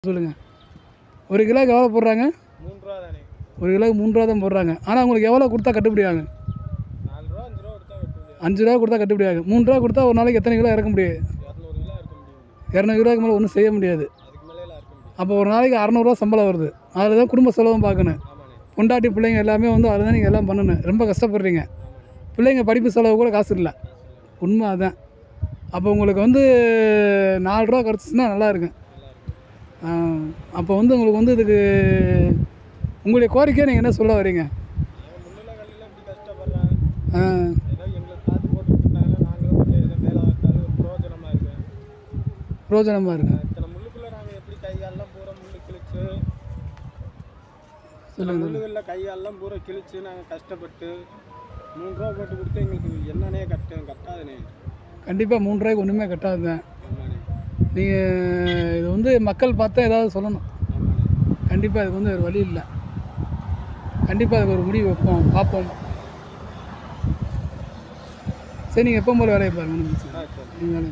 சொல்லுங்கள். ஒரு கிலோவுக்கு எவ்வளோ போடுறாங்க? 3 ரூபா தானே. ஒரு கிலோவுக்கு 3 ரூபா தான் போடுறாங்க. ஆனால் உங்களுக்கு எவ்வளோ கொடுத்தா கட்டுப்படி ஆகும்? 4 ரூபா 5 ரூபா கொடுத்தா கட்டுப்படி. 5 ரூபா கொடுத்தா கட்டுப்படி ஆகும். 3 ரூபா கொடுத்தா ஒரு நாளைக்கு எத்தனை கிலோ இறக்க முடியும்? 200 கிலோ இறக்க முடியும். 200 கிலோவுக்கு மேலே ஒன்றும் செய்ய முடியாது. அதுக்கு மேலே இறக்க முடியும். அப்போ ஒரு நாளைக்கு 600 சம்பளம் வருது. அதில் தான் குடும்ப செலவும் பார்க்கணும். ஆமாண்ணே. பொண்டாட்டி பிள்ளைங்க எல்லாமே வந்து அதில் தான் நீங்கள் எல்லாம் பண்ணணும். ரொம்ப கஷ்டப்படுறீங்க. பிள்ளைங்க படிப்பு செலவு கூட காசு இல்லை. உண்மை அதுதான். அப்போ உங்களுக்கு வந்து 4 ரூபா கிடச்சிச்சின்னா நல்லா இருக்கும். அப்போ வந்து உங்களுக்கு வந்து இதுக்கு உங்களுடைய கோரிக்கையை நீங்கள் என்ன சொல்ல வரீங்க? முன்னுள்ள கல்லில் இப்படி கஷ்டப்படுறாங்க. ஏதோ எங்களுக்கு பார்த்து போட்டு விட்டுட்டாங்கன்னா நாங்களும் வந்து எதோ மேலே வைத்தாலும் ஒரு பிரயோஜனமாக இருக்கும். பிரயோஜனமாக இருக்கும். இத்தனை முள்ளுக்குள்ளே நாங்கள் எப்படி கைகாலெலாம் பூரா முள்ளு கிழிச்சு முள்ளுகளில் கைகாலெலாம் பூரா கிழிச்சு நாங்கள் கஷ்டப்பட்டு 3 ரூபா போட்டு கொடுத்து எங்களுக்கு என்னன்னே கட்டாதுண்ணே. கண்டிப்பாக 3 ரூபாய்க்கு ஒன்றுமே கட்டாது தான். நீங்கள் இது வந்து மக்கள் பார்த்தா ஏதாவது சொல்லணும். கண்டிப்பாக இதுக்கு வந்து ஒரு வழி இல்லை. கண்டிப்பாக அதுக்கு ஒரு முடிவு வைப்போம், பார்ப்போம். சரி, நீங்கள் எப்போ போல வேலையை பாருங்கள். நீங்கள் வேலை